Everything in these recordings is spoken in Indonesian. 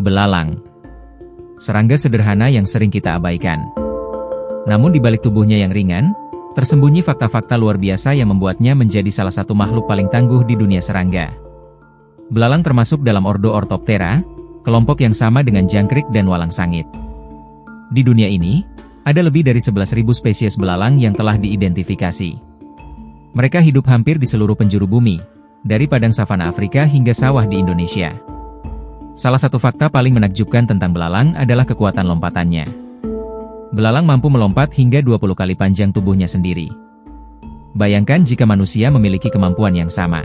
Belalang. Serangga sederhana yang sering kita abaikan. Namun di balik tubuhnya yang ringan, tersembunyi fakta-fakta luar biasa yang membuatnya menjadi salah satu makhluk paling tangguh di dunia serangga. Belalang termasuk dalam ordo Orthoptera, kelompok yang sama dengan jangkrik dan walang sangit. Di dunia ini, ada lebih dari 11.000 spesies belalang yang telah diidentifikasi. Mereka hidup hampir di seluruh penjuru bumi, dari padang savana Afrika hingga sawah di Indonesia. Salah satu fakta paling menakjubkan tentang belalang adalah kekuatan lompatannya. Belalang mampu melompat hingga 20 kali panjang tubuhnya sendiri. Bayangkan jika manusia memiliki kemampuan yang sama.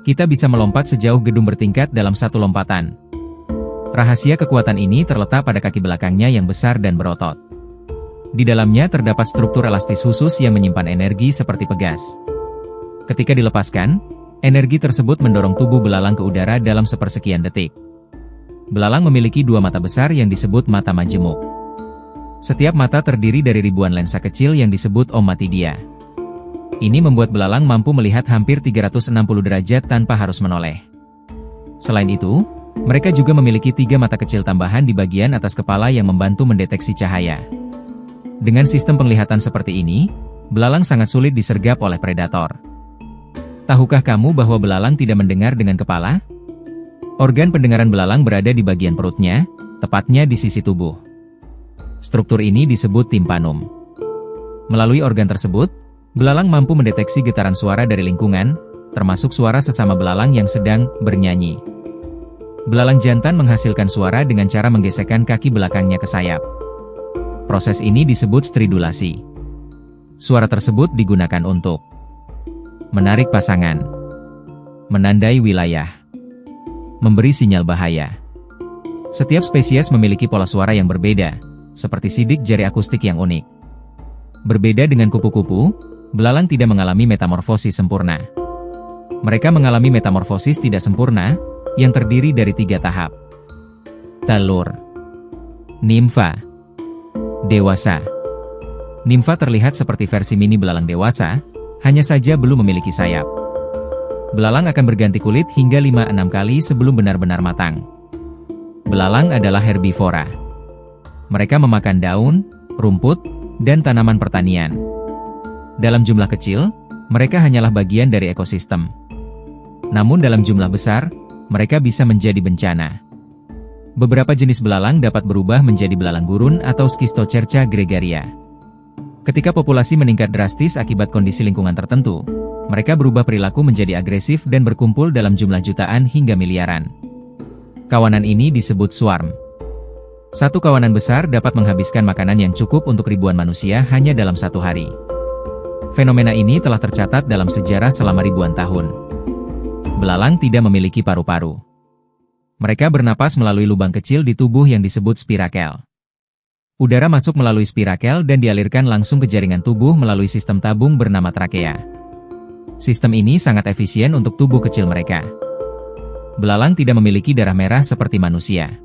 Kita bisa melompat sejauh gedung bertingkat dalam satu lompatan. Rahasia kekuatan ini terletak pada kaki belakangnya yang besar dan berotot. Di dalamnya terdapat struktur elastis khusus yang menyimpan energi seperti pegas. Ketika dilepaskan, energi tersebut mendorong tubuh belalang ke udara dalam sepersekian detik. Belalang memiliki dua mata besar yang disebut mata majemuk. Setiap mata terdiri dari ribuan lensa kecil yang disebut ommatidia. Ini membuat belalang mampu melihat hampir 360 derajat tanpa harus menoleh. Selain itu, mereka juga memiliki 3 mata kecil tambahan di bagian atas kepala yang membantu mendeteksi cahaya. Dengan sistem penglihatan seperti ini, belalang sangat sulit disergap oleh predator. Tahukah kamu bahwa belalang tidak mendengar dengan kepala? Organ pendengaran belalang berada di bagian perutnya, tepatnya di sisi tubuh. Struktur ini disebut timpanum. Melalui organ tersebut, belalang mampu mendeteksi getaran suara dari lingkungan, termasuk suara sesama belalang yang sedang bernyanyi. Belalang jantan menghasilkan suara dengan cara menggesekkan kaki belakangnya ke sayap. Proses ini disebut stridulasi. Suara tersebut digunakan untuk menarik pasangan, menandai wilayah, memberi sinyal bahaya. Setiap spesies memiliki pola suara yang berbeda, seperti sidik jari akustik yang unik. Berbeda dengan kupu-kupu, belalang tidak mengalami metamorfosis sempurna. Mereka mengalami metamorfosis tidak sempurna, yang terdiri dari 3 tahap. Telur, nimfa, dewasa. Nimfa terlihat seperti versi mini belalang dewasa, hanya saja belum memiliki sayap. Belalang akan berganti kulit hingga 5-6 kali sebelum benar-benar matang. Belalang adalah herbivora. Mereka memakan daun, rumput, dan tanaman pertanian. Dalam jumlah kecil, mereka hanyalah bagian dari ekosistem. Namun dalam jumlah besar, mereka bisa menjadi bencana. Beberapa jenis belalang dapat berubah menjadi belalang gurun atau Schistocerca gregaria. Ketika populasi meningkat drastis akibat kondisi lingkungan tertentu, mereka berubah perilaku menjadi agresif dan berkumpul dalam jumlah jutaan hingga miliaran. Kawanan ini disebut swarm. Satu kawanan besar dapat menghabiskan makanan yang cukup untuk ribuan manusia hanya dalam satu hari. Fenomena ini telah tercatat dalam sejarah selama ribuan tahun. Belalang tidak memiliki paru-paru. Mereka bernapas melalui lubang kecil di tubuh yang disebut spirakel. Udara masuk melalui spirakel dan dialirkan langsung ke jaringan tubuh melalui sistem tabung bernama trakea. Sistem ini sangat efisien untuk tubuh kecil mereka. Belalang tidak memiliki darah merah seperti manusia.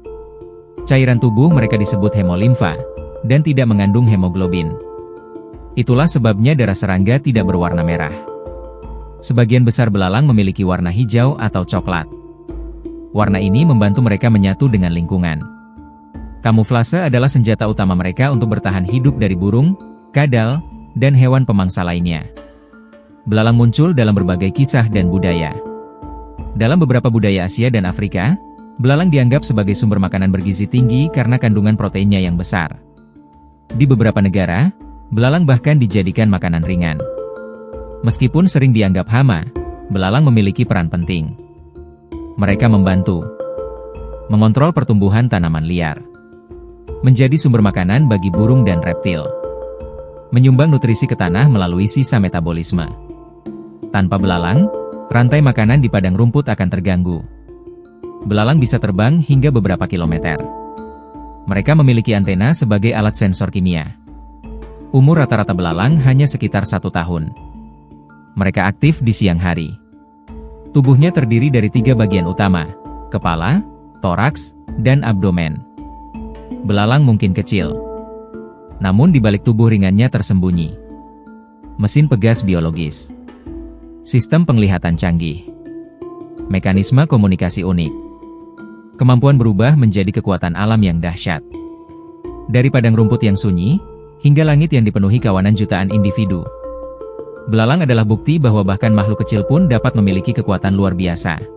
Cairan tubuh mereka disebut hemolimfa, dan tidak mengandung hemoglobin. Itulah sebabnya darah serangga tidak berwarna merah. Sebagian besar belalang memiliki warna hijau atau coklat. Warna ini membantu mereka menyatu dengan lingkungan. Kamuflase adalah senjata utama mereka untuk bertahan hidup dari burung, kadal, dan hewan pemangsa lainnya. Belalang muncul dalam berbagai kisah dan budaya. Dalam beberapa budaya Asia dan Afrika, belalang dianggap sebagai sumber makanan bergizi tinggi karena kandungan proteinnya yang besar. Di beberapa negara, belalang bahkan dijadikan makanan ringan. Meskipun sering dianggap hama, belalang memiliki peran penting. Mereka membantu mengontrol pertumbuhan tanaman liar, menjadi sumber makanan bagi burung dan reptil, menyumbang nutrisi ke tanah melalui sisa metabolisme. Tanpa belalang, rantai makanan di padang rumput akan terganggu. Belalang bisa terbang hingga beberapa kilometer. Mereka memiliki antena sebagai alat sensor kimia. Umur rata-rata belalang hanya sekitar 1 tahun. Mereka aktif di siang hari. Tubuhnya terdiri dari 3 bagian utama, kepala, toraks, dan abdomen. Belalang mungkin kecil, namun di balik tubuh ringannya tersembunyi mesin pegas biologis, sistem penglihatan canggih, mekanisme komunikasi unik. kemampuan berubah menjadi kekuatan alam yang dahsyat. Dari padang rumput yang sunyi, hingga langit yang dipenuhi kawanan jutaan individu. Belalang adalah bukti bahwa bahkan makhluk kecil pun dapat memiliki kekuatan luar biasa.